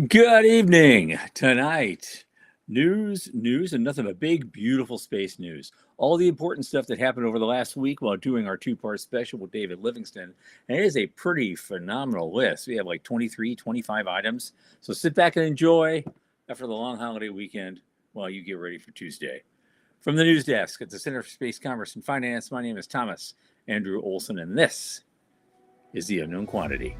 Good evening. Tonight, news, and nothing but big, beautiful space news. All the important stuff that happened over the last week while doing our two-part special with David Livingston. And it is a pretty phenomenal list. We have like 23, 25 items. So sit back and enjoy after the long holiday weekend while you get ready for Tuesday. From the news desk at the Center for Space Commerce and Finance, my name is Thomas Andrew Olson, and this is The Unknown Quantity.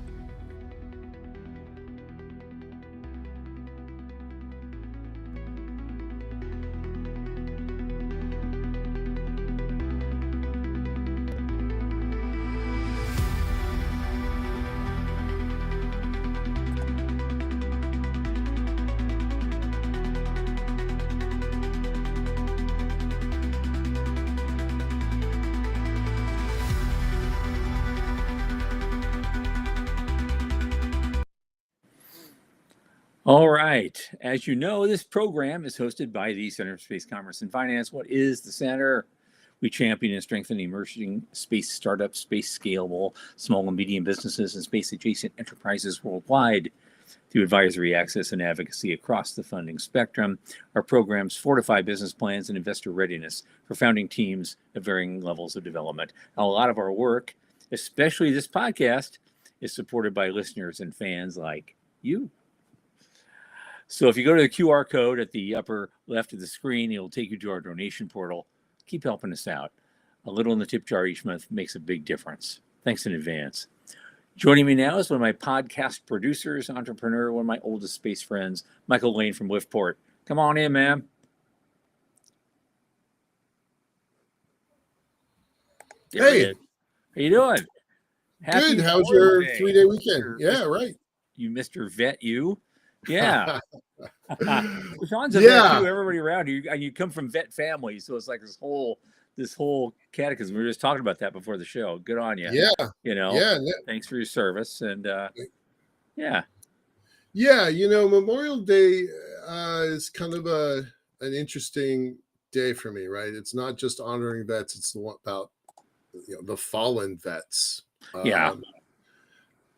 All right. As you know, this program is hosted by the Center for Space Commerce and Finance. What is the Center? We champion and strengthen emerging space startups, space scalable, small and medium businesses, and space adjacent enterprises worldwide through advisory access and advocacy across the funding spectrum. Our programs fortify business plans and investor readiness for founding teams at varying levels of development. Now, a lot of our work, especially this podcast, is supported by listeners and fans like you. So if you go to the QR code at the upper left of the screen, it'll take you to our donation portal. Keep helping us out. A little in the tip jar each month makes a big difference. Thanks in advance. Joining me now is one of my podcast producers, entrepreneur, one of my oldest space friends, Michael Lane from Liftport. Come on in, man. Hey. How you doing? Happy Good. How's your 3-day weekend? Yeah, right. You Mr. Vet, you. Yeah. Sean's a vet too. Everybody around you, and you come from vet families, so it's like this whole catechism. We were just talking about that before the show. Good on you. Yeah. You know. Yeah. Thanks for your service, and yeah. Yeah. Memorial Day is kind of an interesting day for me, right? It's not just honoring vets; it's about the fallen vets. Yeah.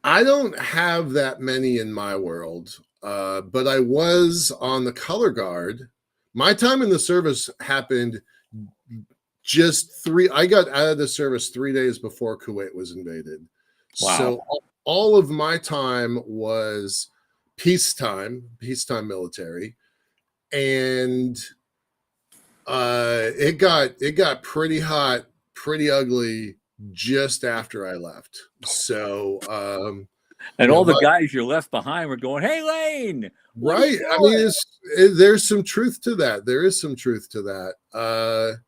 I don't have that many in my world. But I was on the color guard. My time in the service happened I got out of the service 3 days before Kuwait was invaded. Wow. So all of my time was peacetime military. And it got pretty hot, pretty ugly just after I left. So and all the guys you left behind were going, "Hey, Lane!" Right. I mean, there's some truth to that. There is some truth to that.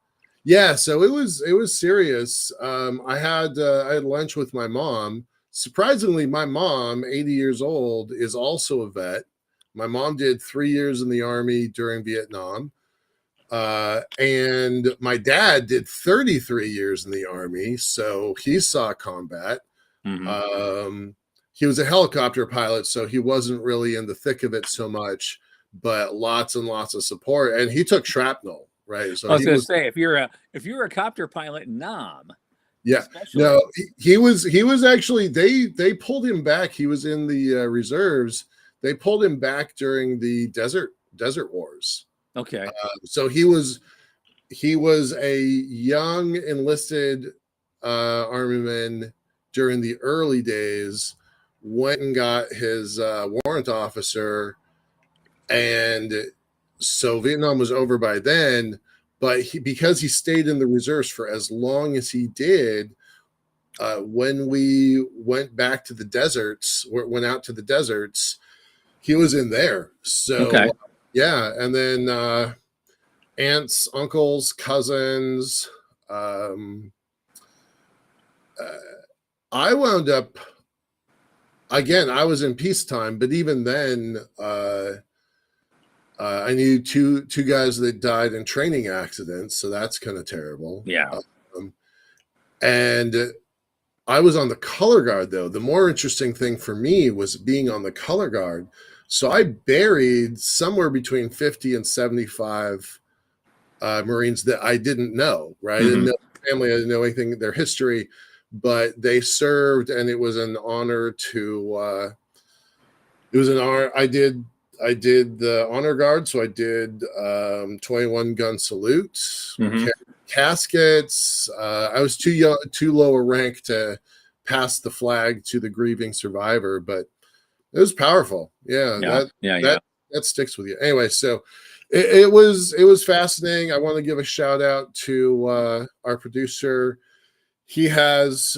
Yeah. So it was serious. I had lunch with my mom. Surprisingly, my mom, 80 years old, is also a vet. My mom did 3 years in the Army during Vietnam. And my dad did 33 years in the Army. So he saw combat. Mm-hmm. He was a helicopter pilot, so he wasn't really in the thick of it so much, but lots and lots of support. And he took shrapnel, right? So I was going to say, if you're a copter pilot, Nam. Yeah, no, he was actually they pulled him back. He was in the reserves. They pulled him back during the desert wars. Okay. So he was a young enlisted armyman during the early days. Went and got his warrant officer, and so Vietnam was over by then. But because he stayed in the reserves for as long as he did, when we went back to the deserts, went out to the deserts, he was in there. So okay. Yeah, and then aunts, uncles, cousins. I wound up. Again, I was in peacetime, but even then, I knew two guys that died in training accidents, so that's kind of terrible. Yeah. And I was on the color guard, though. The more interesting thing for me was being on the color guard. So I buried somewhere between 50 and 75 Marines that I didn't know, right? Mm-hmm. I didn't know their family, I didn't know anything, their history. But they served, and it was an honor to It was an honor. I did the honor guard, so I did 21 gun salutes, Mhm. caskets. I was too low a rank to pass the flag to the grieving survivor, but it was powerful. Yeah, Yeah, yeah, yeah. that sticks with you. Anyway, so it was fascinating. I want to give a shout out to our producer. He has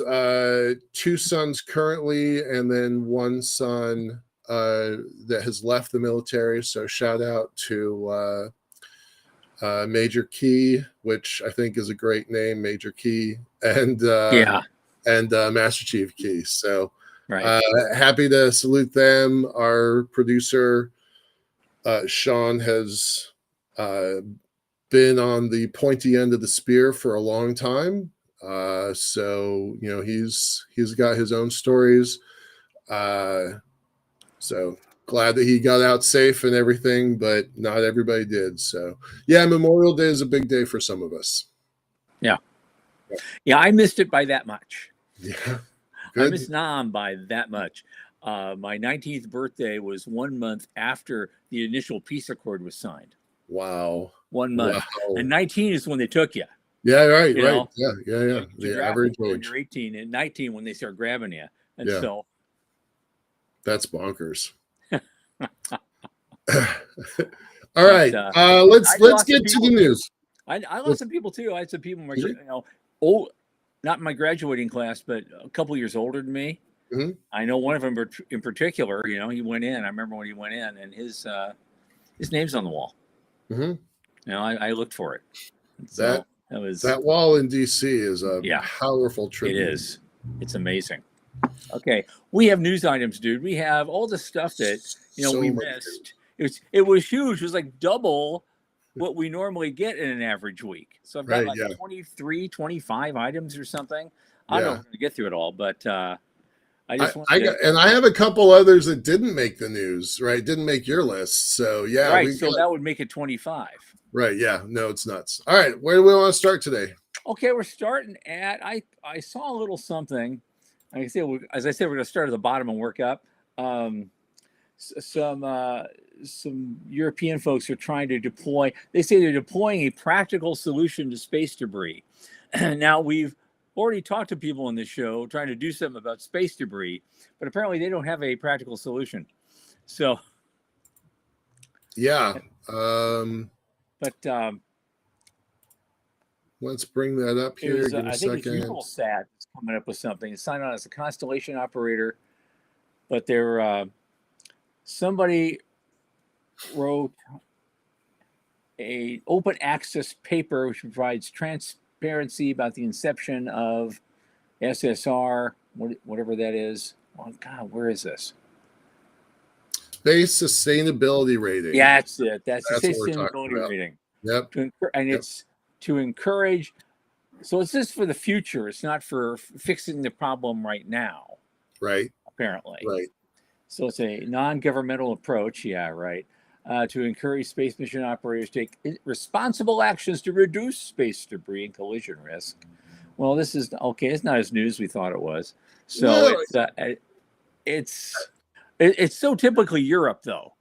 two sons currently, and then one son that has left the military. So shout out to Major Key, which I think is a great name, Major Key, Yeah, and Master Chief Key. So right. happy to salute them. Our producer Sean has been on the pointy end of the spear for a long time. So he's got his own stories. So glad that he got out safe and everything, but not everybody did. So yeah, Memorial Day is a big day for some of us. Yeah, I missed it by that much. Yeah, I good. missed Nam by that much. My 19th birthday was 1 month after the initial peace accord was signed. Wow. 1 month. Wow. And 19 is when they took you. Yeah, right, You right. know, Yeah. to The draft average when age. you're 18 and 19 when they start grabbing you. And Yeah. so That's bonkers. All right. I Let's lost get some to the people too. news. I lost some people too. I had some people, Mhm. not in my graduating class, but a couple years older than me. Mhm. I know one of them in particular. He went in. I remember when he went in, and his name's on the wall. Mhm. I looked for it. So That that was that wall in DC is a Yeah, powerful it tribute. is. It's amazing. Okay, we have news items, dude. We have all the stuff that So we much missed. It was huge. It was like double what we normally get in an average week. So I've got right. like Yeah. 23, 25 items or something. I don't know Yeah. if we're gonna get through it all, but I I, just I wanted got, to. and I have a couple others that didn't make the news, right? Didn't make your list. So yeah, Right, we've so got that would make it 25. right. Yeah. No, it's nuts. All right. Where do we want to start today? Okay, we're starting at. I saw a little something. Like I said, as I said, we're going to start at the bottom and work up. Um, some European folks are trying to deploy. They say they're deploying a practical solution to space debris. Now we've already talked to people on this show trying to do something about space debris, but apparently they don't have a practical solution. So, Yeah. but Let's bring that up it here. was Give me a I think it's second. Eutelsat that's coming up with something. It's signed on as a constellation operator, but they're somebody wrote a open access paper which provides transparency about the inception of SSR, whatever that is. Oh God, where is this? Space sustainability rating. Yeah, that's it. That's the That's what we're talking sustainability about. rating. Yep. And Yep. it's to encourage. So it's just for the future. It's not for fixing the problem right now. Right. Apparently. Right. So it's a non-governmental approach. Yeah, right. To encourage space mission operators to take responsible actions to reduce space debris and collision risk. Well, this is okay. It's not as new as we thought it was. So No. it's so typically Europe, though.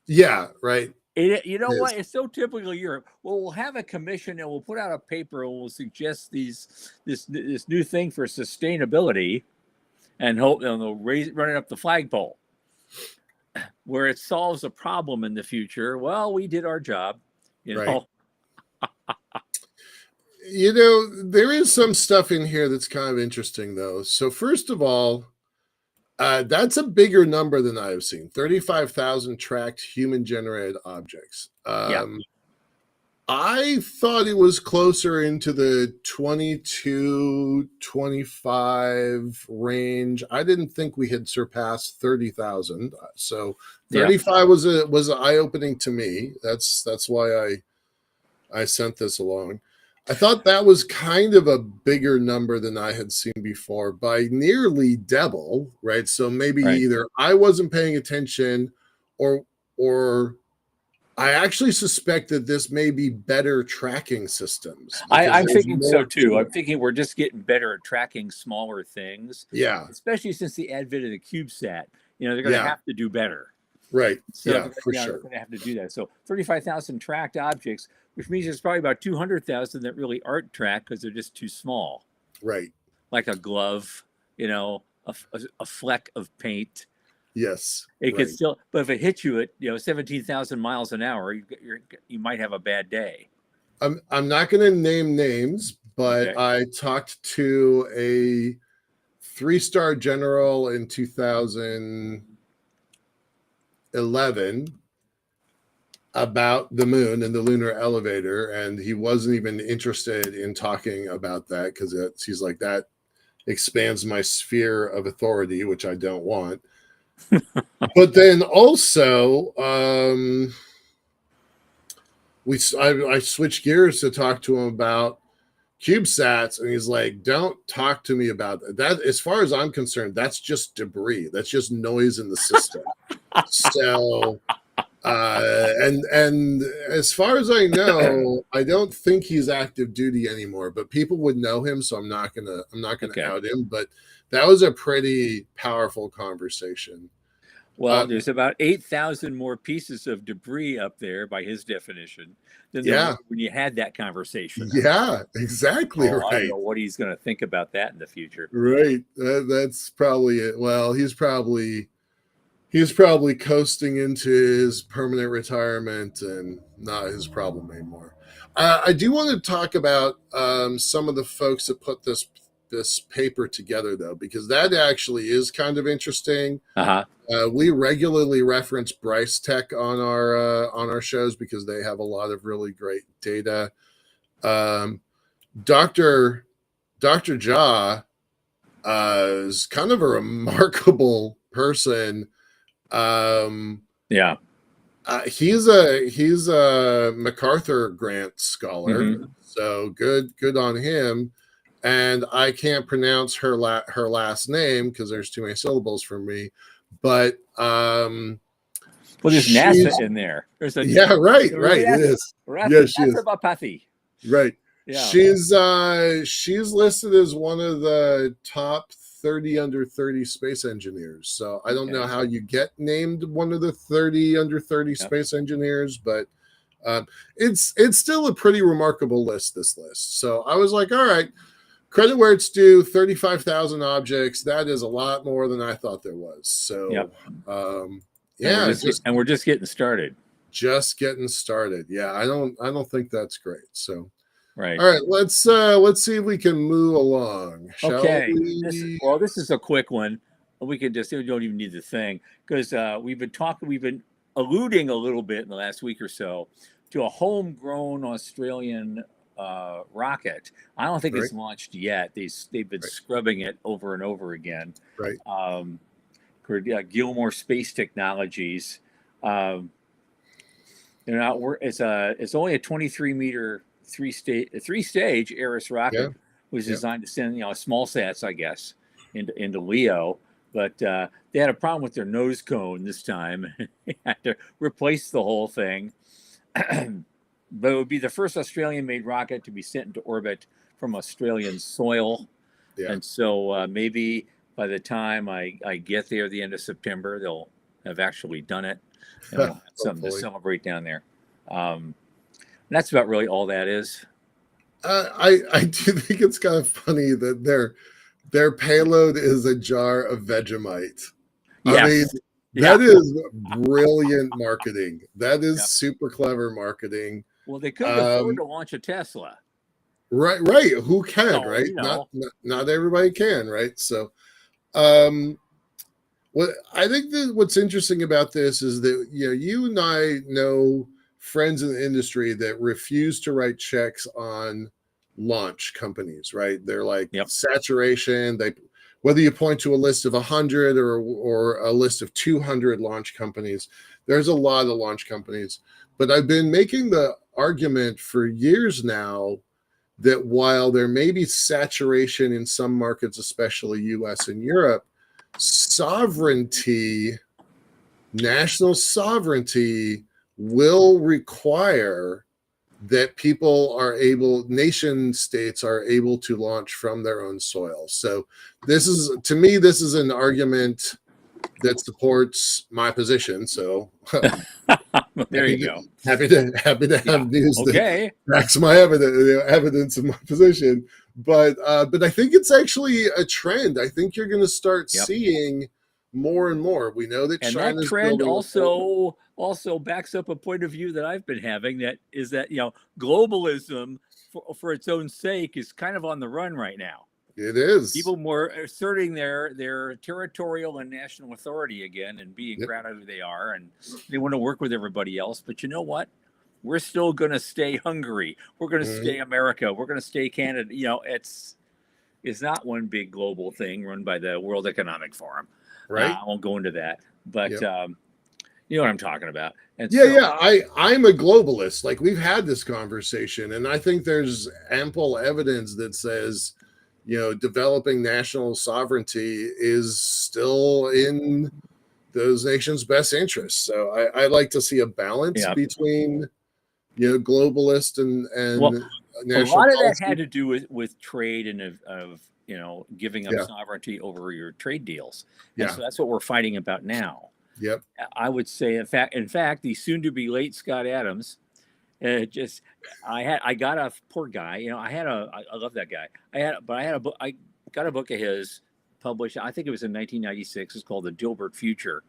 Yeah. Right. You know It what? is. It's so typically Europe. Well, we'll have a commission and we'll put out a paper and we'll suggest this new thing for sustainability, and hope they'll run it up the flagpole where it solves a problem in the future. Well, we did our job, you know. Right. There is some stuff in here that's kind of interesting, though. So first of all, that's a bigger number than I've seen. 35,000 tracked human-generated objects. Yeah. I thought it was closer into the 22, 25 range. I didn't think we had surpassed 30,000. So 35 was eye-opening to me. That's why I sent this along. I thought that was kind of a bigger number than I had seen before by nearly double, right? So maybe either I wasn't paying attention or I actually suspect that this may be better tracking systems. I'm thinking so too. I'm thinking we're just getting better at tracking smaller things. Yeah. Especially since the advent of the CubeSat. You know, they're going to Yeah. have to do better. Right. So Yeah, for they're sure. going to have to do that. So 35,000 tracked objects, which means there's probably about 200,000 that really aren't tracked because they're just too small, Right. like a glove, you know, a fleck of paint. Yes. It right. could still, but if it hits you at 17,000 miles an hour, you might have a bad day. I'm not going to name names, but Okay. I talked to a 3-star general in 2011 about the moon and the lunar elevator, and he wasn't even interested in talking about that because he's like, that expands my sphere of authority, which I don't want. But then also, I switched gears to talk to him about CubeSats, and he's like, don't talk to me about that. As far as I'm concerned, that's just debris. That's just noise in the system. So and as far as I know, I don't think he's active duty anymore, but people would know him, so I'm not gonna Okay. out him. But that was a pretty powerful conversation. Well, there's about 8,000 more pieces of debris up there by his definition than there Yeah. were when you had that conversation. Yeah, exactly I don't right. know what he's going to think about that in the future. Right. That's probably it. Well, he's probably coasting into his permanent retirement and not his problem anymore. I do want to talk about some of the folks that put this paper together, though, because that actually is kind of interesting. Uh-huh. We regularly reference Bryce Tech on our shows because they have a lot of really great data. Dr. Jha is kind of a remarkable person. Yeah. He's a MacArthur grant scholar, Mm-hmm. so good on him. And I can't pronounce her last name because there's too many syllables for me. But well, there's NASA in there. There's a right. It is. Yeah, she is. Bapathy. Right. Yeah. She's listed as one of the top 30 under 30 space engineers. So I don't know how you get named one of the 30 under 30 space engineers, but it's still a pretty remarkable list, this list. So I was like, all right, credit where it's due, 35,000 objects. That is a lot more than I thought there was. So and we're just getting started. Just getting started. Yeah, I don't think that's great. So right. All right, let's see if we can move along. Okay. This is a quick one. We don't even need the thing because we've been alluding a little bit in the last week or so to a homegrown Australian rocket. I don't think it's launched yet. They've been scrubbing it over and over again. Right. Gilmore Space Technologies. They're not. It's only a 23-meter three-stage Ares rocket, was designed to send small sats, I guess, into LEO. But they had a problem with their nose cone this time. They had to replace the whole thing. But it would be the first Australian-made rocket to be sent into orbit from Australian soil. Yeah. And so maybe by the time I get there at the end of September, they'll have actually done it. And we'll have something to celebrate down there. That's about really all that is. I do think it's kind of funny that their payload is a jar of Vegemite. Yes. I mean, that is brilliant marketing. That is super clever marketing. Well, they couldn't afford to launch a Tesla. Right. Who can, right? Not everybody can, right? So what I think that what's interesting about this is that you and I know friends in the industry that refuse to write checks on launch companies, right? They're like saturation. Whether you point to a list of 100 or a list of 200 launch companies, there's a lot of launch companies. But I've been making the argument for years now that while there may be saturation in some markets, especially US and Europe, national sovereignty will require that nation states are able to launch from their own soil. So this is an argument that supports my position. So There you go. happy to have Yeah. news that Okay. backs my evidence of my position. But I think it's actually a trend. I think you're going to start Yep. seeing more and more. We know that And China's that trend building a whole- also backs up a point of view that I've been having, that is that, globalism for its own sake is kind of on the run right now. It is. People more asserting their territorial and national authority again, and being Yep. proud of who they are, and they want to work with everybody else. But you know what? We're still going to stay Hungary. We're going to Mhm. stay America. We're going to stay Canada. It's not one big global thing run by the World Economic Forum. Right. I won't go into that, but Yep. you know what I'm talking about. And Yeah. I'm a globalist. Like, we've had this conversation, and I think there's ample evidence that says, developing national sovereignty is still in those nations' best interests. So I like to see a balance Yeah. between, globalist and Well, national a lot of policy. that had to do with trade and of giving up Yeah. sovereignty over your trade deals. And Yeah. so that's what we're fighting about now. Yep. I would say, in fact, the soon to be late Scott Adams, I got a poor guy. I love that guy. I got a book of his published. I think it was in 1996. It's called The Dilbert Future,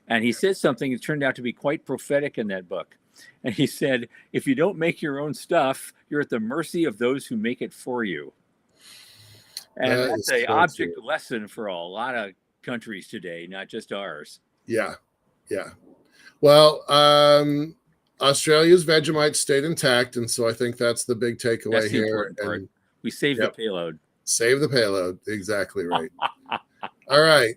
and he said something that turned out to be quite prophetic in that book. And he said, "If you don't make your own stuff, you're at the mercy of those who make it for you." And That that's is a so object true. lesson for a lot of countries today, not just ours. Yeah. Well, Australia's Vegemite stayed intact, and so I think that's the big takeaway That's the here. important part. And We saved Yep. the payload. save the payload. Exactly right. All right.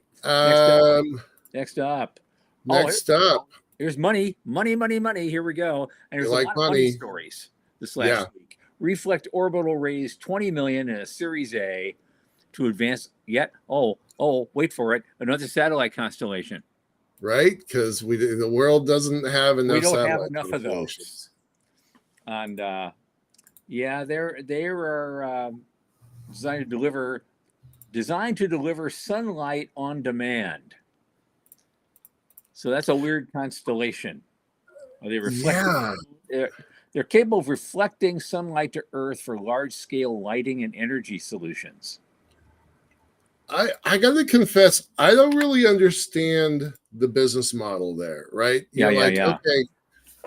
Next up. Next up, Here's money. Here we go. And there's You a like lot of money money. stories this last Yeah. week. Reflect Orbital raised $20 million in a Series A to advance yet. Wait for it. Another satellite constellation. right? Because the world doesn't have enough. We don't have satellite enough of constellations. those. And they are designed to deliver sunlight on demand. So that's a weird constellation. Are they reflecting? Yeah. They're capable of reflecting sunlight to Earth for large-scale lighting and energy solutions. I got to confess, I don't really understand the business model there, right? Yeah. Okay,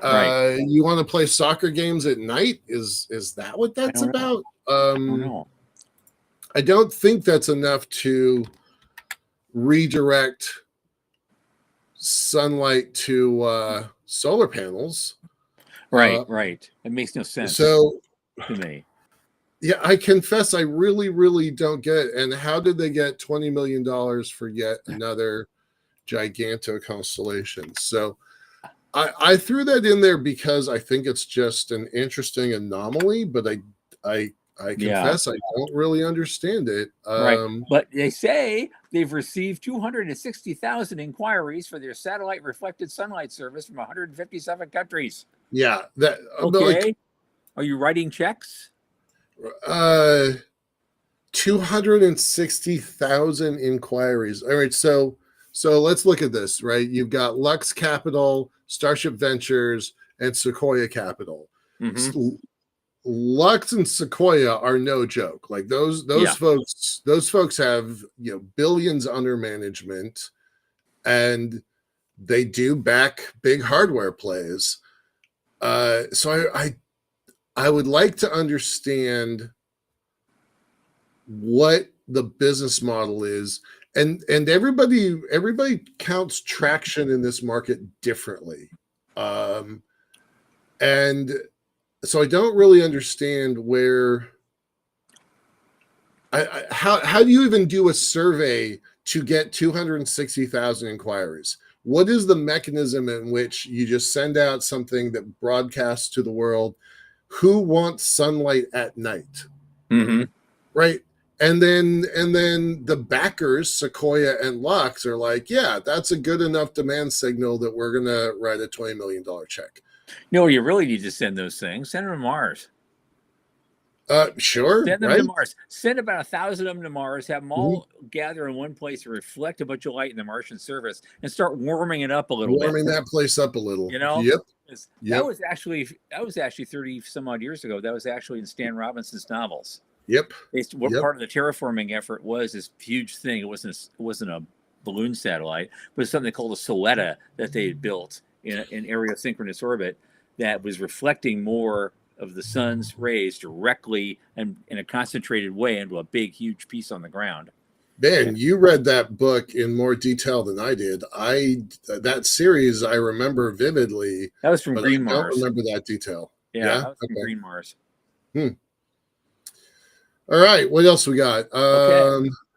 Right. you want to play soccer games at night? Is that what that's don't about? I don't know. I don't think that's enough to redirect sunlight to solar panels. Right. It makes no sense So to me. yeah, I confess I really, really don't get it. And how did they get $20 million for yet another giganto constellation? So I threw that in there because I think it's just an interesting anomaly, but I confess I don't really understand it. Right. But they say they've received 260,000 inquiries for their satellite reflected sunlight service from 157 countries. Yeah, that Okay. Are you writing checks? 260,000 inquiries. All right, so let's look at this, right? You've got Lux Capital, Starship Ventures, and Sequoia Capital. Mhm. Lux and Sequoia are no joke. Like those folks have billions under management, and they do back big hardware plays. So I would like to understand what the business model is, and everybody counts traction in this market differently, and so I don't really understand where. How do you even do a survey to get 260,000 inquiries? What is the mechanism in which you just send out something that broadcasts to the world? Who wants sunlight at night? Mhm. Right. And then the backers, Sequoia and Lux, are like, yeah, that's a good enough demand signal that we're going to write a $20 million check. No, you really need to send those things. Send them to Mars. Sure, Send them right. to Mars. Send about 1,000 of them to Mars. Have them Mhm. all gather in one place and reflect a bunch of light in the Martian surface, and start warming it up a little bit. Warming that place up a little. You know, Yep. 'Cause Yep. that was actually 30 some odd years ago. That was actually in Stan Robinson's novels. Yep. What Yep. part of the terraforming effort was this huge thing? It wasn't a balloon satellite, but something called a Soletta that they had built in an areosynchronous orbit that was reflecting more of the sun's rays directly and in a concentrated way into a big, huge piece on the ground. Man, you read that book in more detail than I did. That series I remember vividly, That was from but Green I don't Mars. remember that detail. Yeah, Yeah. that was from Okay. Green Mars. All right. What else we got?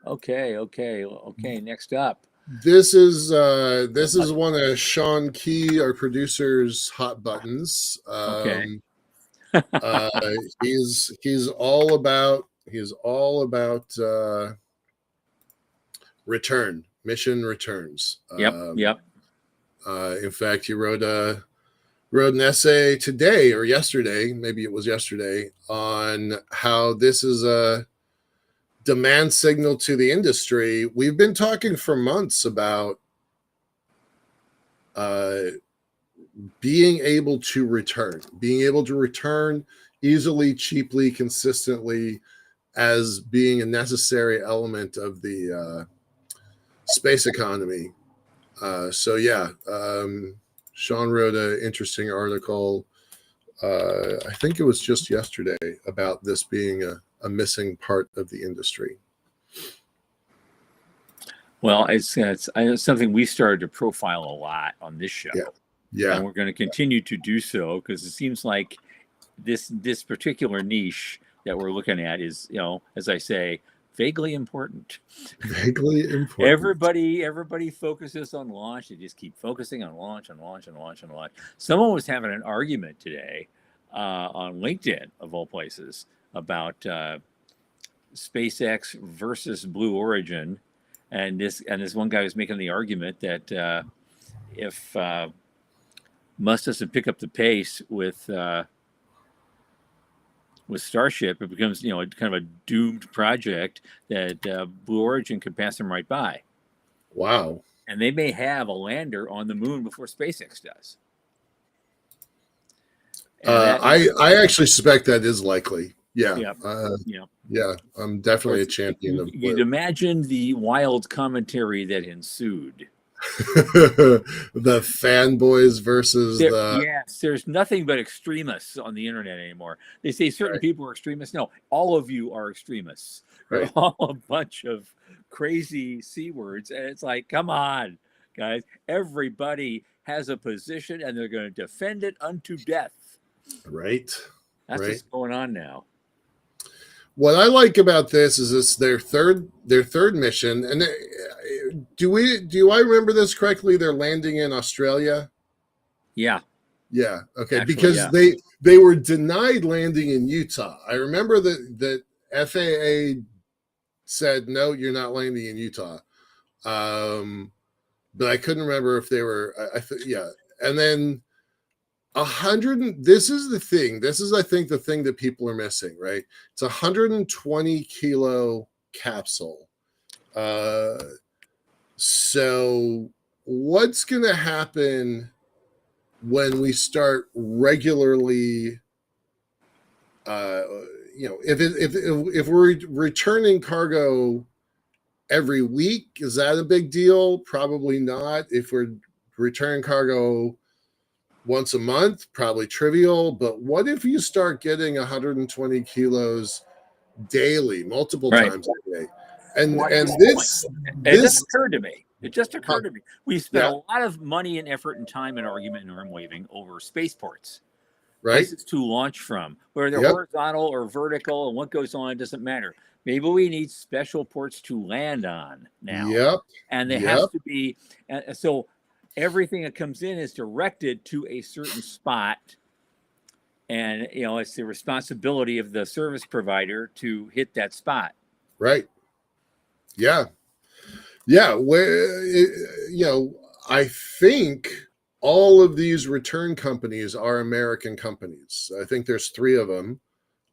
Okay. Next up. This is one of Sean Key, our producer's hot buttons. Okay. Uh, he's all about mission returns. Yep. In fact, he wrote an essay today or yesterday, maybe it was yesterday, on how this is a demand signal to the industry. We've been talking for months about being able to return easily, cheaply, consistently, as being a necessary element of the space economy. Sean wrote an interesting article. I think it was just yesterday about this being a missing part of the industry. Well, it's something we started to profile a lot on this show. Yeah. And we're going to continue to do so because it seems like this particular niche that we're looking at is, as I say, vaguely important. Vaguely important. Everybody focuses on launch. They just keep focusing on launch and launch and launch and launch. Someone was having an argument today on LinkedIn, of all places, about SpaceX versus Blue Origin, and this one guy was making the argument that if Musk doesn't pick up the pace with Starship, it becomes kind of a doomed project that Blue Origin could pass them right by. Wow! And they may have a lander on the moon before SpaceX does. I actually suspect that is likely. Yeah. Yeah. I'm definitely a champion of Blue. You'd imagine the wild commentary that ensued. The fanboys versus Yes, there's nothing but extremists on the internet anymore. They say certain people are extremists. No, all of you are extremists. Right. They're all a bunch of crazy C words. And it's like, come on, guys. Everybody has a position and they're going to defend it unto death. Right. That's what's going on now. What I like about this is it's their third mission, and do I remember this correctly? They're landing in Australia. Yeah. Yeah. Okay. Actually, because they were denied landing in Utah. I remember that FAA said no, you're not landing in Utah. But I couldn't remember if they were. And then 100. This is the thing. This is, I think, the thing that people are missing. Right? It's 120 kilo capsule. So what's going to happen when we start regularly? If we're returning cargo every week, is that a big deal? Probably not. If we're returning cargo once a month, probably trivial. But what if you start getting 120 kilos daily, multiple times a day? And this just occurred to me. It just occurred to me. We spent a lot of money and effort and time and argument and arm waving over spaceports. Right. Places to launch from, whether they're horizontal or vertical, and what goes on, it doesn't matter. Maybe we need special ports to land on now. Yep. And they have to be, so everything that comes in is directed to a certain spot. And, it's the responsibility of the service provider to hit that spot. Right. Yeah. Yeah. I think all of these return companies are American companies. I think there's 3 of them.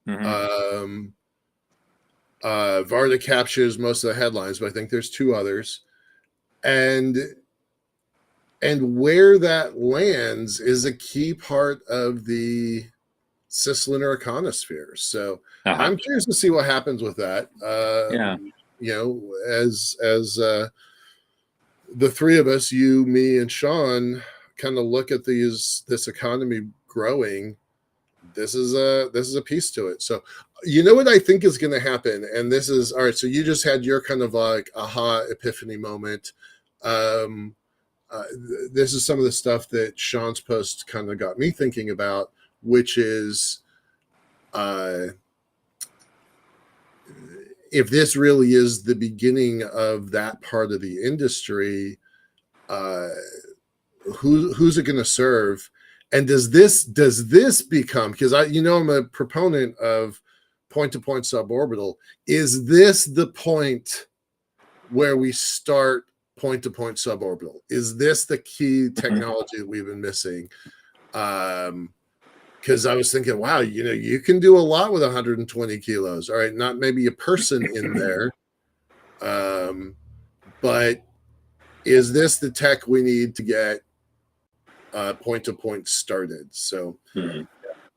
Mhm. Varda captures most of the headlines, but I think there's two others. And where that lands is a key part of the cislunar ionosphere. So Uh-huh. I'm curious to see what happens with that. Yeah. As the three of us, you, me, and Sean, kind of look at this economy growing. This is a piece to it. So you know what I think is going to happen, and this is all right. So you just had your kind of like aha epiphany moment. Um, this is some of the stuff that Sean's post kind of got me thinking about, which is if this really is the beginning of that part of the industry, uh, who's it going to serve? And does this become, because I'm a proponent of point-to-point suborbital. Is this the point where we start point-to-point suborbital? Is this the key technology that we've been missing? Because I was thinking, wow, you can do a lot with 120 kilos. All right, not maybe a person in there, but is this the tech we need to get point-to-point started? So Mhm.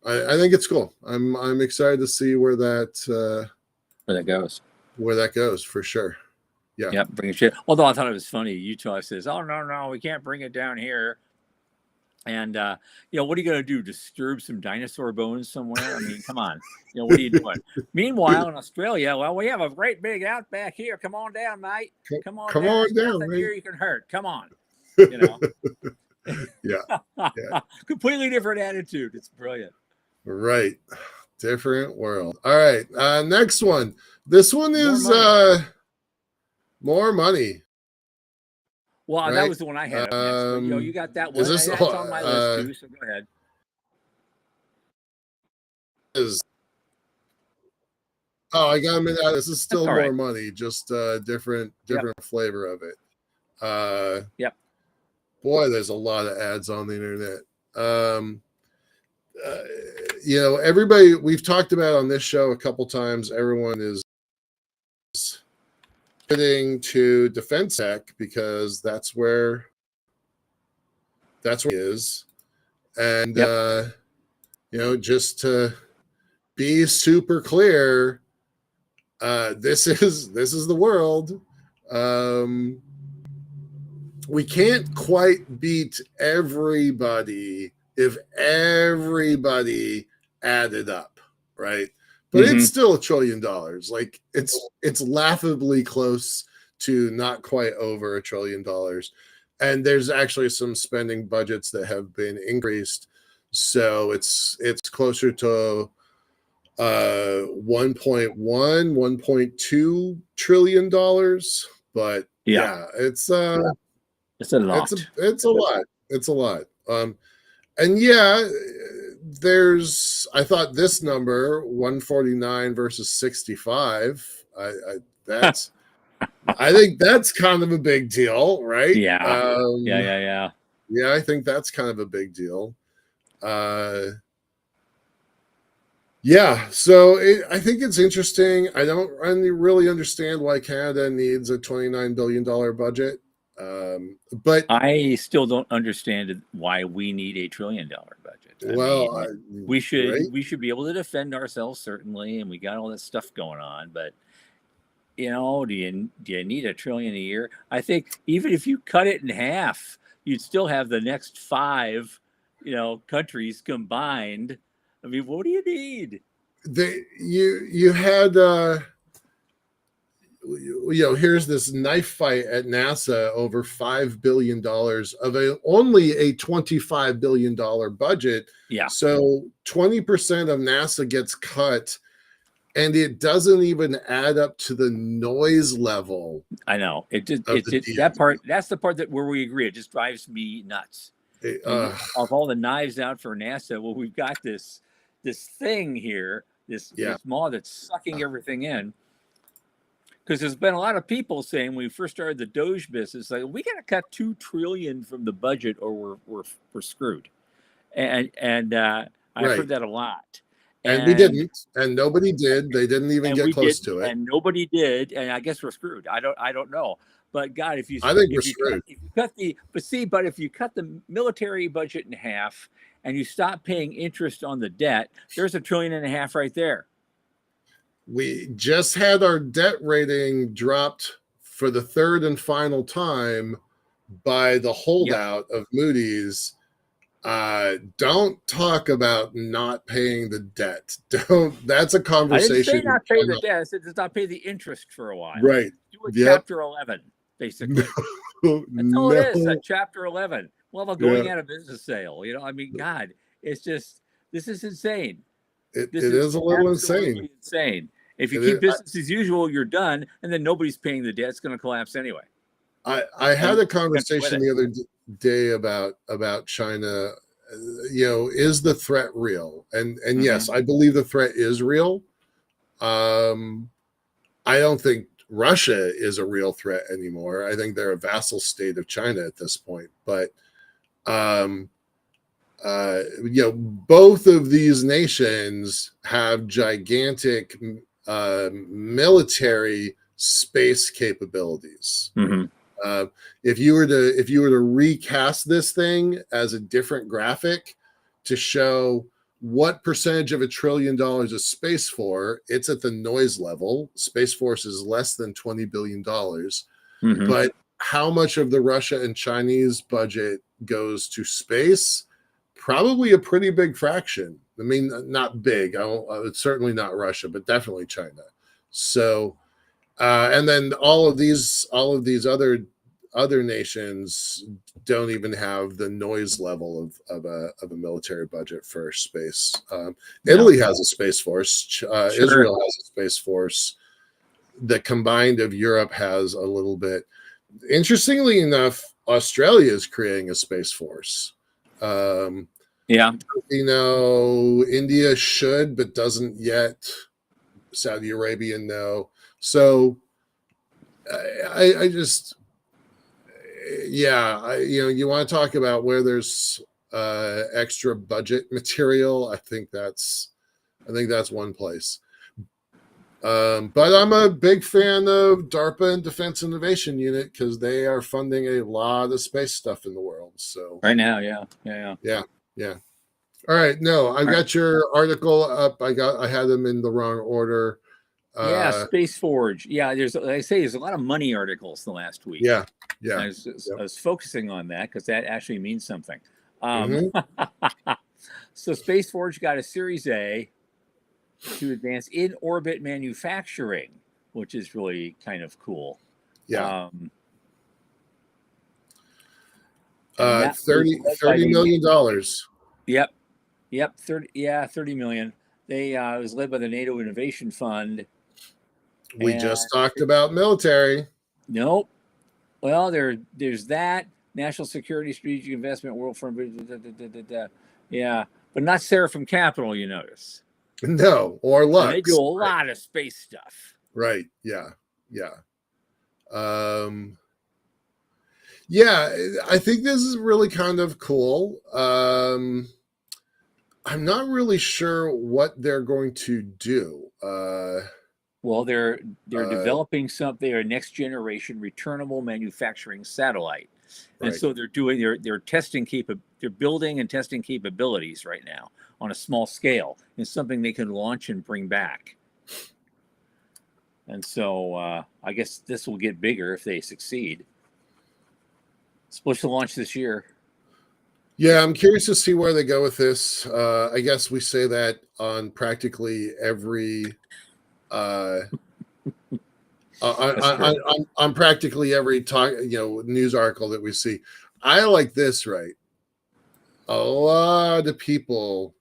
I think it's cool. I'm excited to see where that goes. for sure. Yeah. Yep, bring shit. Although I thought it was funny, Utah says, "Oh no, we can't bring it down here." And what are you going to do? Disturb some dinosaur bones somewhere? I mean, come on. What are you doing? Meanwhile, in Australia, well, we have a great big outback here. Come on down, mate. Come on Come down. on There's down, nothing right? here you can hurt. Come on. Yeah. Yeah. Completely different attitude. It's brilliant. Right. Different world. All right. Next one. This one is more money. Well, right? that was the one I had up next. But you got that one. Is this That's on my list too. So go ahead. I got them in. This is still more right. money, just different flavor of it. Yep. Boy, there's a lot of ads on the internet. Everybody we've talked about on this show a couple times, everyone is heading to defense tech because that's where it is. And just to be super clear, this is the world. We can't quite beat everybody if everybody added up, right? But it's still $1 trillion. Like it's laughably close to not quite over $1 trillion. And there's actually some spending budgets that have been increased. So it's closer to 1.2 trillion dollars. But it's a lot. It's a lot. And I thought this number 149 versus 65. I think that's kind of a big deal, right? Yeah. Yeah, I think that's kind of a big deal. So I think it's interesting. I don't really understand why Canada needs a $29 billion budget. But I still don't understand why we need $1 trillion budget. We should be able to defend ourselves, certainly, and we got all this stuff going on. But do you need $1 trillion a year? I think even if you cut it in half, you'd still have the next 5, countries combined. I mean, what do you need? You had here's this knife fight at NASA over $5 billion of only a $25 billion budget. Yeah. So 20% of NASA gets cut, and it doesn't even add up to the noise level. I know that part. That's the part where we agree. It just drives me nuts. Of all the knives out for NASA, well, we've got this thing here, this maw that's sucking everything in. Because there's been a lot of people saying when we first started the Doge business, like we got to cut $2 trillion from the budget, or we're screwed. And I've heard that a lot. And we didn't, and nobody did. They didn't even and get we close didn't, to it. and nobody did, and I guess we're screwed. I don't know, but God, I think we're screwed. if you cut the but if you cut the military budget in half and you stop paying interest on the debt, there's $1.5 trillion right there. We just had our debt rating dropped for the third and final time by the holdout of Moody's. Don't talk about not paying the debt. That's a conversation. I didn't say not pay the debt. I said just not pay the interest for a while. Right. Do a Chapter 11, basically. That's all it is. A Chapter 11. Well, a going out of business sale. You know, I mean, God, it's just this is insane. It is a little insane. If you keep business as usual, you're done, and then nobody's paying the debt. It's going to collapse anyway. I had a conversation the other day about China. Is the threat real? And yes, I believe the threat is real. I don't think Russia is a real threat anymore. I think they're a vassal state of China at this point. But both of these nations have gigantic military space capabilities. If you were to recast this thing as a different graphic to show what percentage of $1 trillion is Space Force, it's at the noise level. Space Force is less than $20 billion. But how much of the Russia and Chinese budget goes to space? Probably a pretty big fraction. I mean, not big. It's certainly not Russia, but definitely China. So, and then all of these other nations don't even have the noise level of a military budget for space. Italy has a space force. Israel has a space force. The combined of Europe has a little bit. Interestingly enough, Australia is creating a space force. India should, but doesn't yet. Saudi Arabia, no. So I just, you want to talk about where there's extra budget material. I think that's one place. But I'm a big fan of DARPA and Defense Innovation Unit because they are funding a lot of space stuff in the world. So right now, yeah. All right, no, I've got your article up. I had them in the wrong order. Space Forge. Yeah, there's a lot of money articles the last week. Yeah. I was focusing on that because that actually means something. So Space Forge got a Series A to advance in orbit manufacturing, which is really kind of cool. Yeah. $30 million. Yep. 30 million. It was led by the NATO Innovation Fund. We just talked about military. Nope. Well, there's that National Security Strategic Investment World Fund. Yeah, but not Seraphim Capital. You notice? No, or Lux. They do a lot of space stuff. Right. Yeah. I think this is really kind of cool. I'm not really sure what they're going to do. Well, they're developing something, a next generation returnable manufacturing satellite, and so they're building and testing capabilities right now on a small scale. It's something they can launch and bring back. And so I guess this will get bigger if they succeed. It's supposed to launch this year. Yeah, I'm curious to see where they go with this. I guess we say that on practically every on practically every news article that we see. I like this, right? A lot of people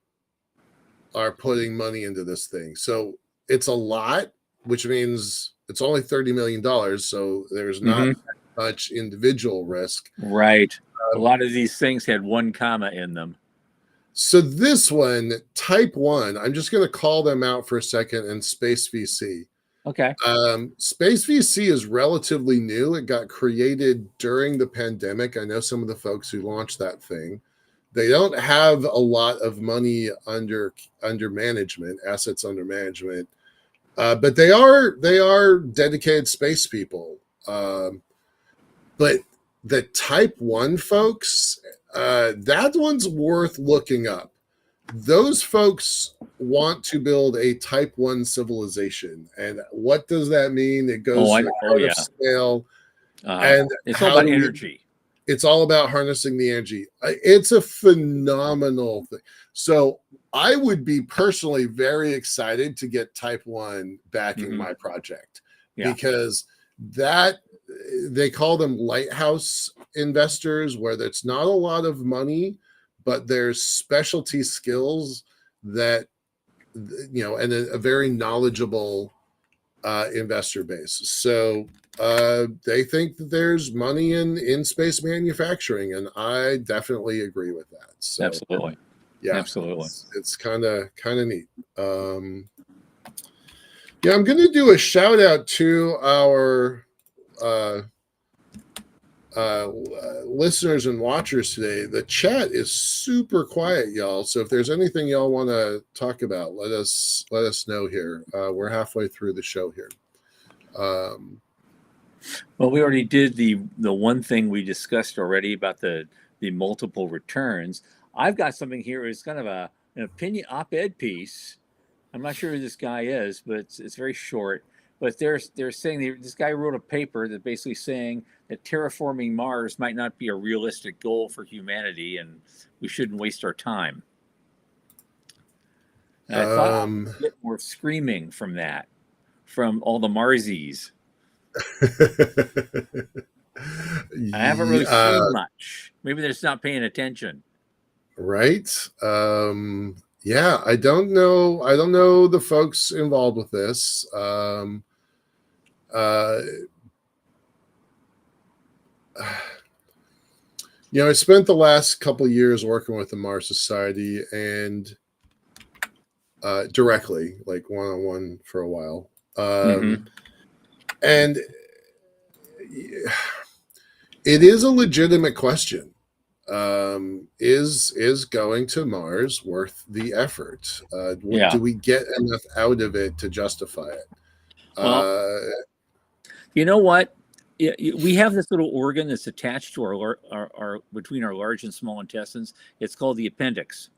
are putting money into this thing. So it's a lot, which means it's only $30 million. So there's not much individual risk. Right. A lot of these things had 1 comma in them. So this one, Type 1, I'm just going to call them out for a second, and Space VC. Okay. Space VC is relatively new. It got created during the pandemic. I know some of the folks who launched that thing. They don't have a lot of money under management, assets under management, but they are dedicated space people. But the Type 1 folks, that one's worth looking up. Those folks want to build a Type 1 civilization. And what does that mean? It goes to the scale. And it's all about energy. It's all about harnessing the energy. It's a phenomenal thing. So I would be personally very excited to get Type 1 backing my project, because that, they call them lighthouse investors, where there's not a lot of money, but there's specialty skills that, and a very knowledgeable investor base. So they think that there's money in space manufacturing, and I definitely agree with that. So, absolutely. Yeah, absolutely. It's kind of neat. Yeah, I'm going to do a shout out to our listeners and watchers today. The chat is super quiet, y'all. So if there's anything y'all want to talk about, let us know here. We're halfway through the show here. Well, we already did the one thing we discussed already about the multiple returns. I've got something here. It's kind of an opinion op-ed piece. I'm not sure who this guy is, but it's very short. But they're saying this guy wrote a paper that basically saying that terraforming Mars might not be a realistic goal for humanity, and we shouldn't waste our time. And I thought I'd get more screaming from that, from all the Marsies. I haven't really seen much. Maybe they're just not paying attention. Right. Yeah, I don't know the folks involved with this. I spent the last couple of years working with the Mars Society, and directly, like one-on-one for a while. And it is a legitimate question. Is going to Mars worth the effort? Do we get enough out of it to justify it? Well, you know what? We have this little organ that's attached to our between our large and small intestines. It's called the appendix.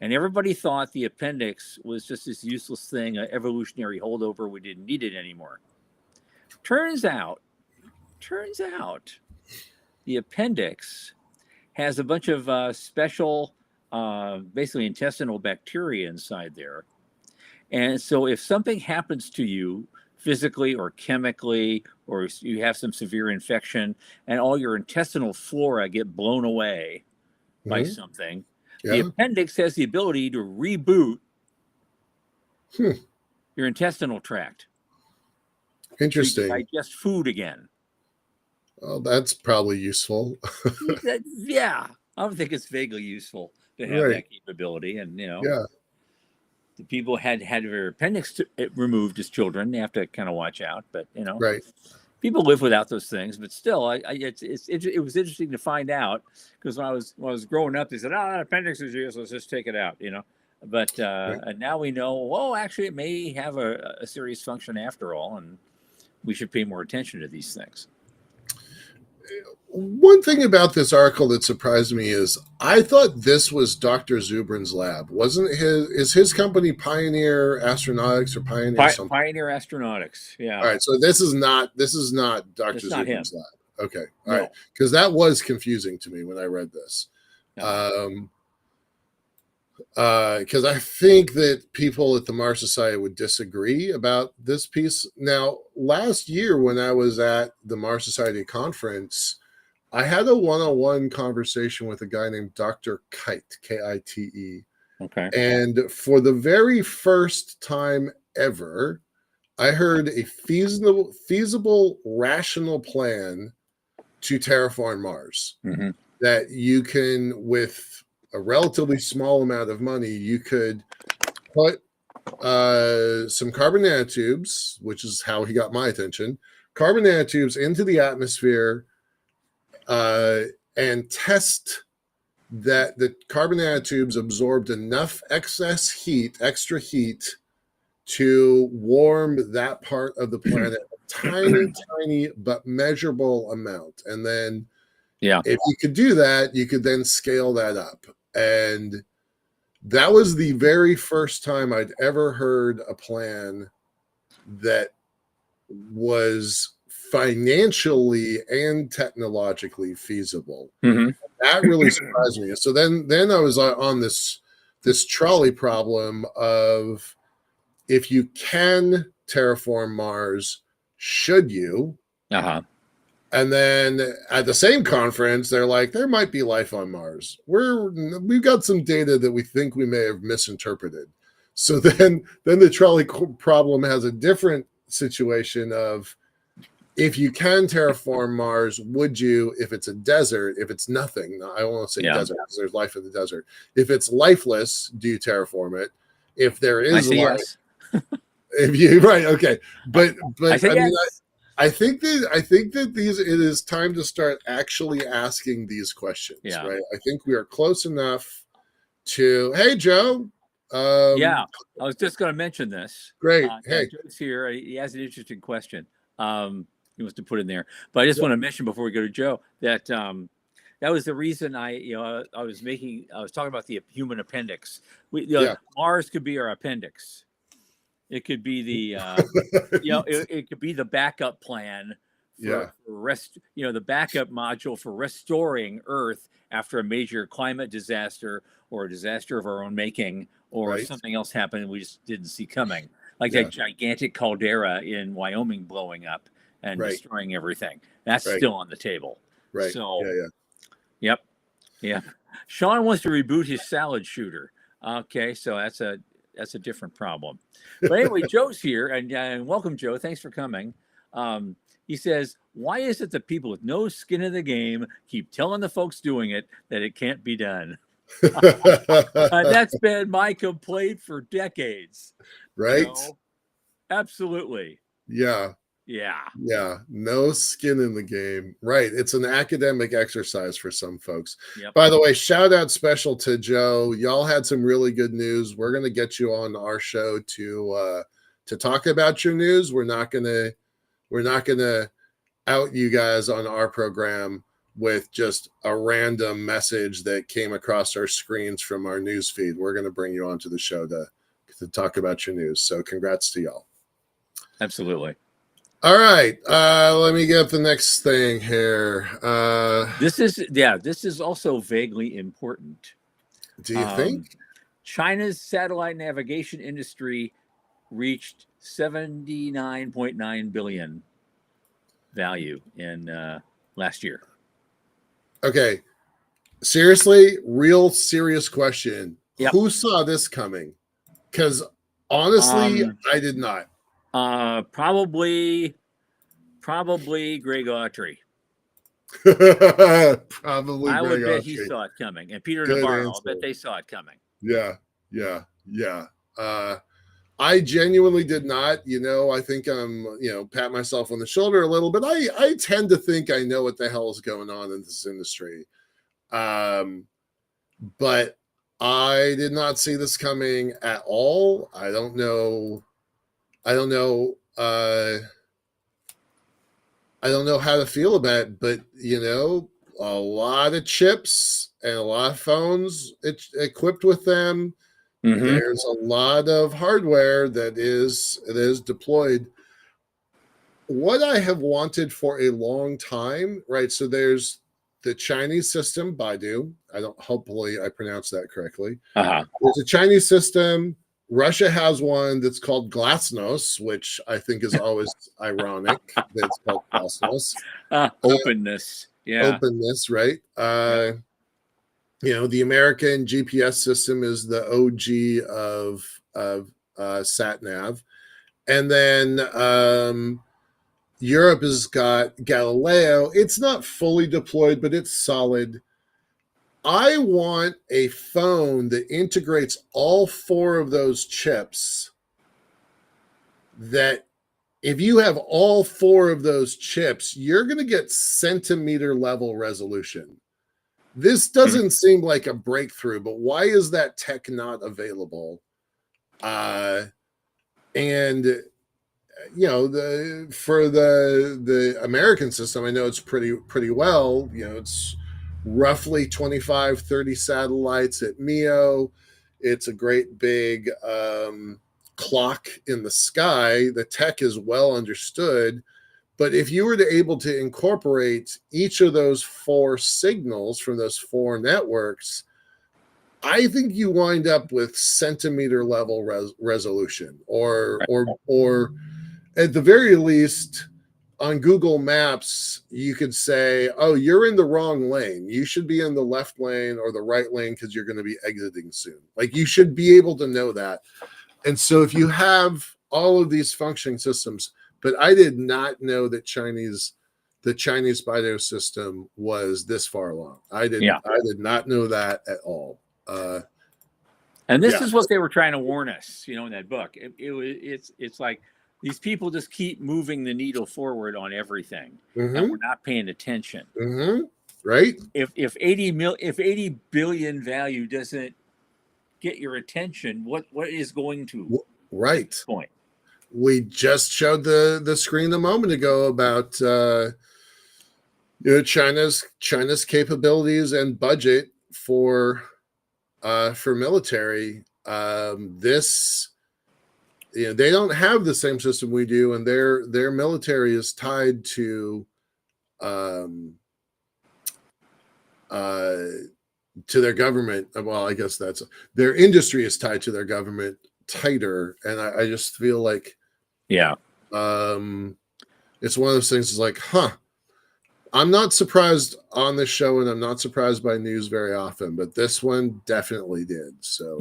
And everybody thought the appendix was just this useless thing, an evolutionary holdover. We didn't need it anymore. Turns out, the appendix has a bunch of special, basically intestinal bacteria inside there. And so if something happens to you physically or chemically, or you have some severe infection and all your intestinal flora get blown away by something, the appendix has the ability to reboot your intestinal tract. Interesting. So you digest food again. Well, that's probably useful. Yeah, I would think it's vaguely useful to have that capability. And, the people had their appendix removed as children. They have to kind of watch out. But, people live without those things. But still, it was interesting to find out, because when I was growing up, they said, "Oh, that appendix is useless. Just take it out," But and now we know, actually, it may have a serious function after all, and we should pay more attention to these things. One thing about this article that surprised me is I thought this was Dr. Zubrin's lab. Is his company Pioneer Astronautics or Pioneer something? Pioneer Astronautics, yeah. All right, so this is not Dr. Zubrin's lab. Okay, all right, because that was confusing to me when I read this. Because I think that people at the Mars Society would disagree about this piece. Now, last year when I was at the Mars Society conference, I had a one-on-one conversation with a guy named Dr. Kite, K-I-T-E. Okay. And for the very first time ever, I heard a feasible, rational plan to terraform Mars. That you can, with a relatively small amount of money, you could put some carbon nanotubes, which is how he got my attention, carbon nanotubes into the atmosphere, and test that the carbon nanotubes absorbed enough extra heat to warm that part of the planet a tiny, tiny but measurable amount. And then if you could do that, you could then scale that up. And that was the very first time I'd ever heard a plan that was financially and technologically feasible. Mm-hmm. That really surprised me. So then I was on this trolley problem of, if you can terraform Mars, should you? Uh-huh. And then at the same conference, they're like, there might be life on Mars. We've got some data that we think we may have misinterpreted. So then the trolley problem has a different situation of, if you can terraform Mars, would you? If it's a desert, if it's nothing, I won't say desert because there's life in the desert. If it's lifeless, do you terraform it? If there is life, yes. if you right, okay, but I mean, yes. I think that it is time to start actually asking these questions. Yeah. Right. I think we are close enough to. Hey, Joe. I was just going to mention this. Great. Hey, Joe's here. He has an interesting question. He wants to put in there, but I just want to mention before we go to Joe that that was the reason I was talking about the human appendix. Mars could be our appendix. It could be the it could be the backup plan for the backup module for restoring Earth after a major climate disaster or a disaster of our own making, or something else happened we just didn't see coming, like that gigantic caldera in Wyoming blowing up and destroying everything. That's still on the table. Right. So, yep. Sean wants to reboot his salad shooter. Okay, so that's a different problem. But anyway, Joe's here, and welcome, Joe. Thanks for coming. He says, why is it that people with no skin in the game keep telling the folks doing it that it can't be done? That's been my complaint for decades. Right? Absolutely. Yeah. No skin in the game. Right. It's an academic exercise for some folks. By the way, shout out special to Joe. Y'all had some really good news. We're going to get you on our show to talk about your news. We're not going to out you guys on our program with just a random message that came across our screens from our news feed. We're going to bring you onto the show to talk about your news. So congrats to y'all. Absolutely. All right. Let me get the next thing here. This is also vaguely important. Do you think? China's satellite navigation industry reached 79.9 billion value in last year. Okay. Seriously, real serious question. Who saw this coming? Because honestly, I did not. Probably Greg Autry. Probably I would Greg bet Autry. he saw it coming. And Peter Navarro, I'll bet they saw it coming. Yeah. I genuinely did not. I think I'm, pat myself on the shoulder a little bit. I tend to think I know what the hell is going on in this industry. But I did not see this coming at all. I don't know I don't know how to feel about it, but a lot of chips and a lot of phones equipped with them. Mm-hmm. There's a lot of hardware that is deployed. What I have wanted for a long time, right? So there's the Chinese system, Baidu. Hopefully I pronounced that correctly. Uh-huh. There's a Chinese system. Russia has one that's called Glasnost, which I think is always ironic that it's called Glasnost. Openness. Openness, right? The American GPS system is the OG of SatNav. And then Europe has got Galileo. It's not fully deployed, but it's solid. I want a phone that integrates all four of those chips, that if you have all four of those chips, you're going to get centimeter level resolution. this doesn't seem like a breakthrough, but why is that tech not available? And for the American system, I know it's pretty well. It's roughly 25, 30 satellites at MEO. It's a great big clock in the sky. The tech is well understood. But if you were to able to incorporate each of those 4 signals from those 4 networks, I think you wind up with centimeter level resolution, or at the very least, on Google Maps, you could say, "Oh, you're in the wrong lane. You should be in the left lane or the right lane because you're going to be exiting soon." Like, you should be able to know that. And so if you have all of these functioning systems, but I did not know that the Chinese BeiDou system was this far along. I did not know that at all. And this is what they were trying to warn us, in that book. It's like these people just keep moving the needle forward on everything, and we're not paying attention. Right? If 80 billion value doesn't get your attention, what is going to? Right. Point. We just showed the screen a moment ago about China's capabilities and budget for military. This, they don't have the same system we do, and their military is tied to their government. Well, I guess that's their industry is tied to their government tighter, and I just feel like it's one of those things. Is like, I'm not surprised on this show, and I'm not surprised by news very often, but this one definitely did. So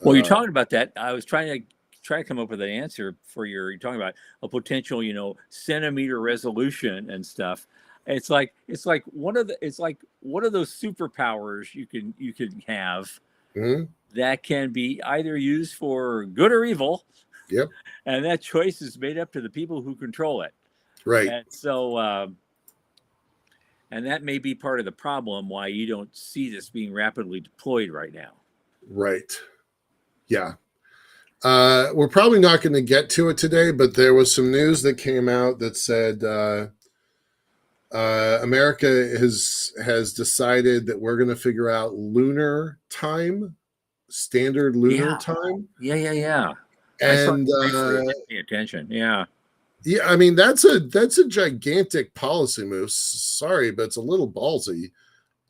well, you're talking about that. I was trying to come up with an answer for you're talking about a potential, centimeter resolution and stuff. It's like one of those superpowers you can have that can be either used for good or evil. Yep. And that choice is made up to the people who control it. Right. And so, and that may be part of the problem why you don't see this being rapidly deployed right now. Right. Yeah. We're probably not going to get to it today, but there was some news that came out that said America has decided that we're going to figure out lunar time, standard lunar time. Yeah. And pay attention. Yeah. I mean, that's a gigantic policy move. Sorry, but it's a little ballsy.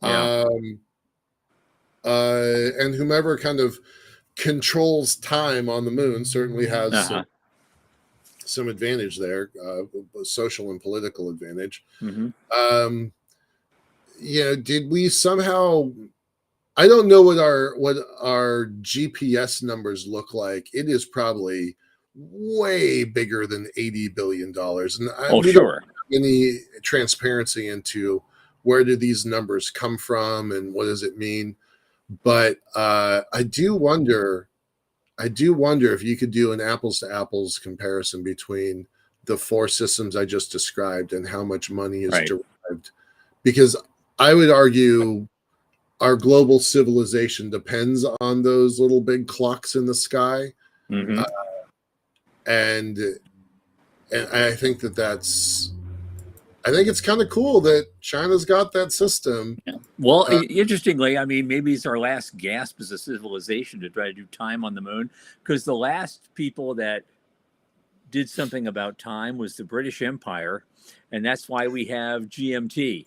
Yeah. And whomever kind of controls time on the moon certainly has some advantage there, social and political advantage. Did we somehow? I don't know what our GPS numbers look like. It is probably way bigger than $80 billion. And we don't have any transparency into where do these numbers come from and what does it mean. But I do wonder if you could do an apples to apples comparison between the 4 systems I just described and how much money is derived. Because I would argue our global civilization depends on those little big clocks in the sky. And I think I think it's kind of cool that China's got that system. Yeah. Well, interestingly, I mean, maybe it's our last gasp as a civilization to try to do time on the moon, because the last people that did something about time was the British Empire, and that's why we have GMT.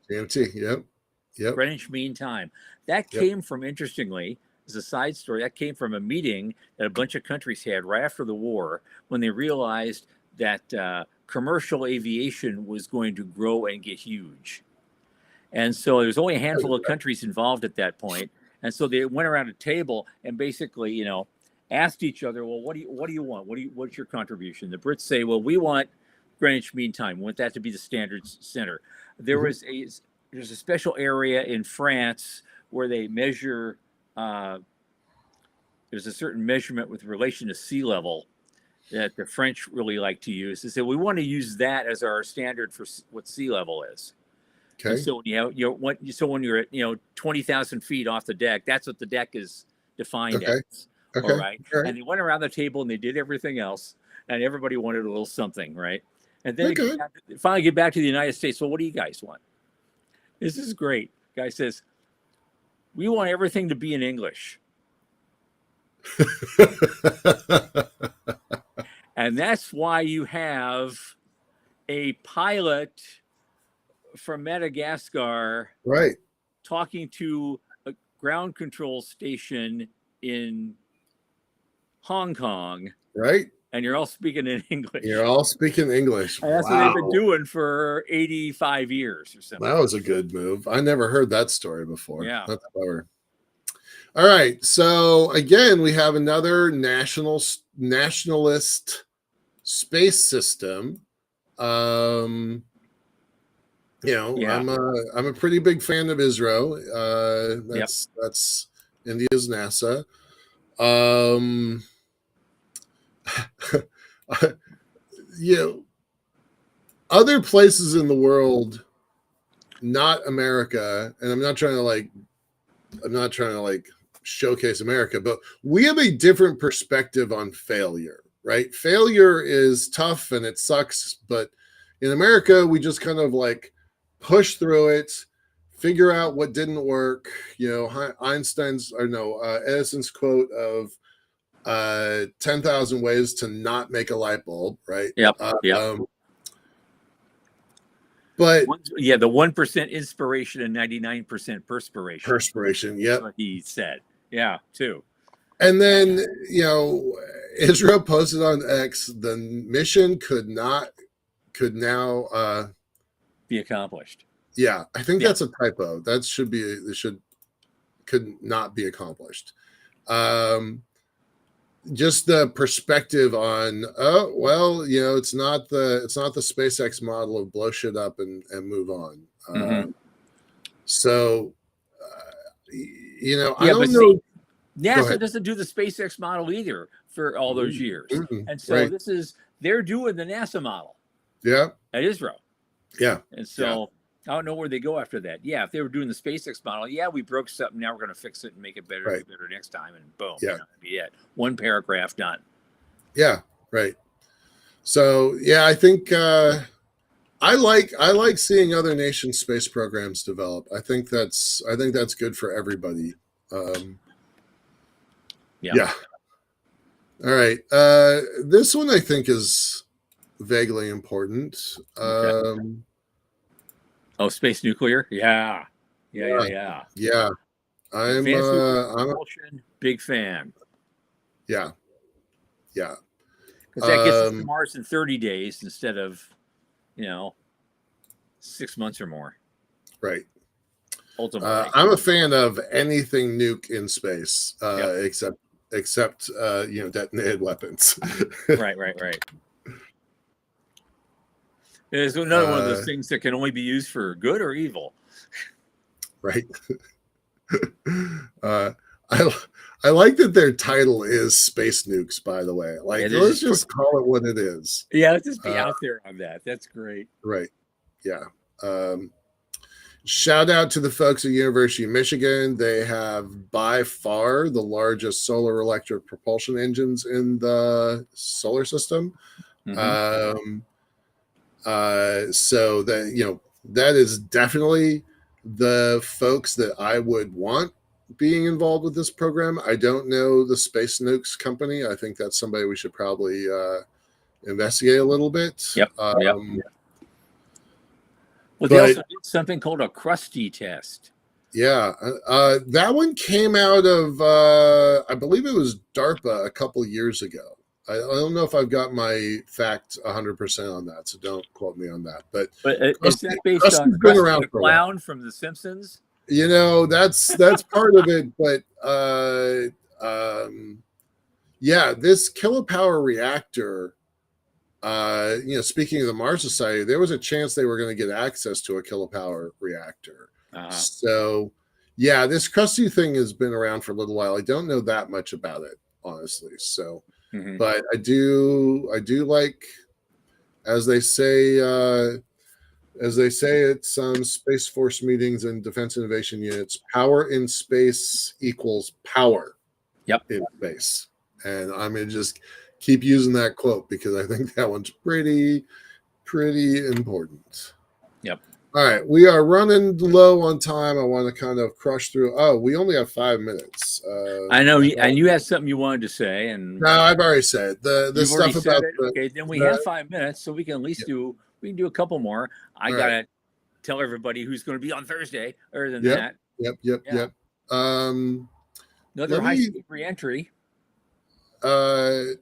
Yep. Greenwich Mean Time. That came from, interestingly, as a side story, that came from a meeting that a bunch of countries had right after the war when they realized that commercial aviation was going to grow and get huge. And so there's only a handful of countries involved at that point. And so they went around a table and basically, asked each other, well, what do you want? What's your contribution? The Brits say, well, we want Greenwich Mean Time. We want that to be the standard center. There's a special area in France where they measure, there's a certain measurement with relation to sea level that the French really like to use. They say, we want to use that as our standard for what sea level is. Okay. And so when when you're at 20,000 feet off the deck, that's what the deck is defined Okay. as. Okay. All right. All right. And they went around the table and they did everything else, and everybody wanted a little something, right? And then Okay. finally get back to the United States. Well, what do you guys want? This is great. Guy says, we want everything to be in English. And that's why you have a pilot from Madagascar Right. talking to a ground control station in Hong Kong, Right. and you're all speaking in English. You're all speaking English. And that's what they've been doing for 85 years or something. That was a good move. I never heard that story before. Yeah. That's clever. All right. So again, we have another nationalist space system. Yeah. I'm a pretty big fan of ISRO. That's India's NASA. Other places in the world, not America, and I'm not trying to like showcase America, but we have a different perspective on failure, right? Failure is tough and it sucks, but in America, we just kind of like push through it, figure out what didn't work. Edison's quote of 10,000 ways to not make a light bulb, right? Yep. But the 1% inspiration and 99% perspiration. Yep. That's what he said. Yeah, too. And then, Israel posted on X, the mission could now be accomplished. Yeah, I think that's a typo. Could not be accomplished. Just the perspective on, it's not the SpaceX model of blow shit up and move on. I don't know. NASA doesn't do the SpaceX model either for all those years. And so they're doing the NASA model. Yeah. At Israel. Yeah. And so I don't know where they go after that. Yeah, if they were doing the SpaceX model, we broke something. Now we're going to fix it and make it better next time. And boom. Yeah. That'd be it. One paragraph done. Yeah. Right. So I think I like seeing other nations' space programs develop. I think that's good for everybody. Yeah. All right. This one I think is vaguely important. Space nuclear. Yeah. I'm a big fan. Yeah. Because that gets us to Mars in 30 days instead of 6 months or more. Right. Ultimately, I'm a fan of anything nuke in space, except detonated weapons. Right. It's another one of those things that can only be used for good or evil. Right. I like that their title is Space Nukes, by the way. Like, let's just call it what it is. Yeah, let's just be out there on that. That's great. Right. Yeah. Shout out to the folks at University of Michigan. They have by far the largest solar electric propulsion engines in the solar system. So that is definitely the folks that I would want being involved with this program. I don't know the Space Nukes company. I think that's somebody we should probably investigate a little bit. Well, they also did something called a Krusty test. Yeah, that one came out of, I believe it was DARPA a couple years ago. I don't know if I've got my fact 100% on that, so don't quote me on that. But is that based on Krusty the Clown from The Simpsons? That's part of it. But this kilopower reactor. Speaking of the Mars Society, there was a chance they were going to get access to a kilopower reactor. So, this Krusty thing has been around for a little while. I don't know that much about it, honestly. So, but I do like, as they say, as they say at some Space Force meetings and Defense Innovation Units, power in space equals power in space. And I'm going to just keep using that quote because I think that one's pretty important. Yep. All right, we are running low on time. I want to kind of crush through. Oh, we only have 5 minutes. I know, and you had something you wanted to say, and no, I've already said the you've stuff already about said it. Okay, then we have 5 minutes, so we can at least do a couple more. I gotta tell everybody who's going to be on Thursday. Other than that, yep. Another high speed reentry. I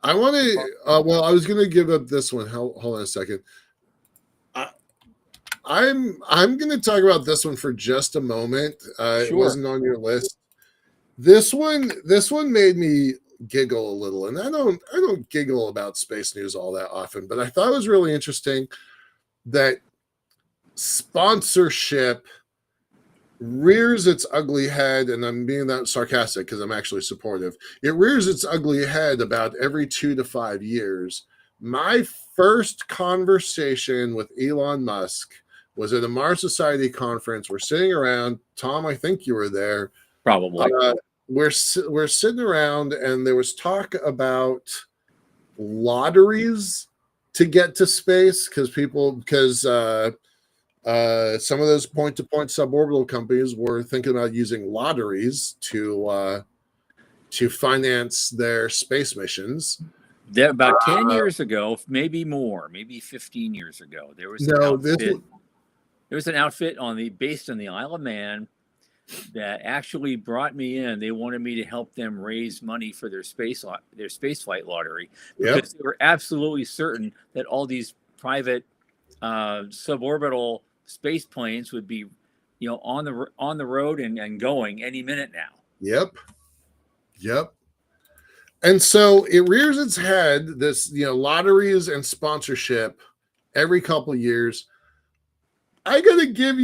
want to. Well, I was going to give up this one. Hold on a second. I'm going to talk about this one for just a moment. It wasn't on your list. This one made me giggle a little, and I don't giggle about space news all that often, but I thought it was really interesting that sponsorship rears its ugly head, and I'm being that sarcastic because I'm actually supportive. It rears its ugly head about every 2 to 5 years. My first conversation with Elon Musk was at a Mars Society conference. We're sitting around. Tom, I think you were there. Probably. We're sitting around, and there was talk about lotteries to get to space because some of those point-to-point suborbital companies were thinking about using lotteries to finance their space missions. About 10 years ago, maybe more, maybe 15 years ago, there was an outfit based on the Isle of Man that actually brought me in. They wanted me to help them raise money for their space flight lottery because they were absolutely certain that all these private suborbital space planes would be, on the road and going any minute now. Yep. And so it rears its head, this, lotteries and sponsorship every couple of years. I got to give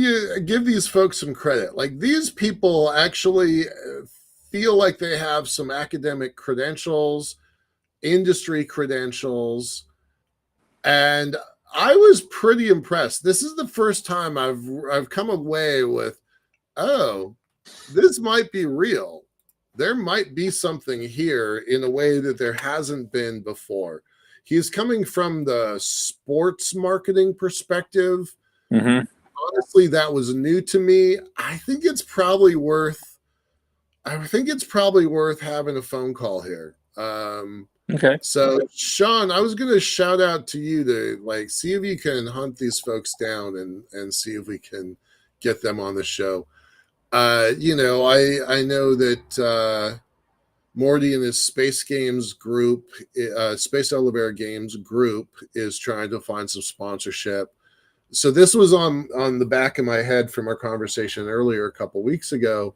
these folks some credit. Like, these people actually feel like they have some academic credentials, industry credentials, and I was pretty impressed. This is the first time I've come away with, oh, this might be real. There might be something here in a way that there hasn't been before. He's coming from the sports marketing perspective. Mm-hmm. Honestly, that was new to me. I think it's probably worth having a phone call here. Okay. So, Sean, I was going to shout out to you to see if you can hunt these folks down and see if we can get them on the show. I know that Morty and his Space Games group, Space Elevator Games group, is trying to find some sponsorship. So this was on the back of my head from our conversation earlier a couple weeks ago.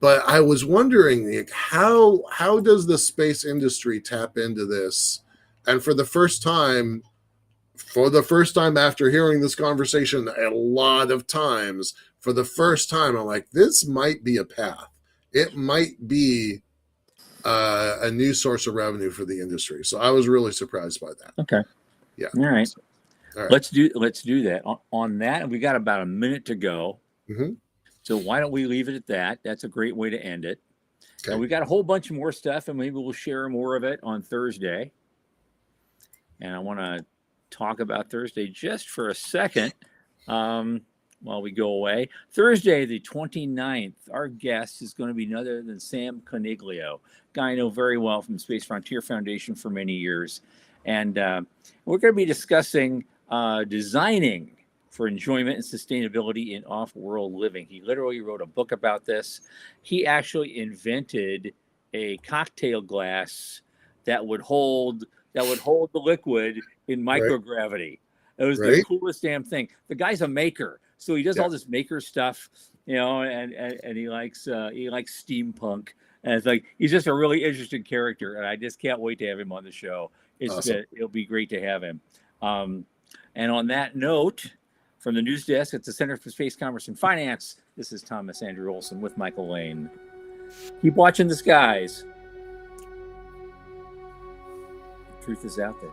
But I was wondering, how does the space industry tap into this? And for the first time after hearing this conversation a lot of times, for the first time, I'm like, this might be a path. It might be a new source of revenue for the industry. So I was really surprised by that. Okay. Yeah. All right. Let's do that. On that, we got about a minute to go. Mm-hmm. So why don't we leave it at that? That's a great way to end it. Okay. We got a whole bunch more stuff, and maybe we'll share more of it on Thursday. And I want to talk about Thursday just for a second while we go away. Thursday, the 29th, our guest is going to be none other than Sam Coniglio, guy I know very well from the Space Frontier Foundation for many years. And we're going to be discussing designing for enjoyment and sustainability in off-world living. He literally wrote a book about this. He actually invented a cocktail glass that would hold the liquid in microgravity. It was the coolest damn thing. The guy's a maker, so he does all this maker stuff, and he likes steampunk. And it's like he's just a really interesting character, and I just can't wait to have him on the show. It'll be great to have him. And on that note, from the news desk at the Center for Space Commerce and Finance, this is Thomas Andrew Olson with Michael Lane. Keep watching the skies. The truth is out there.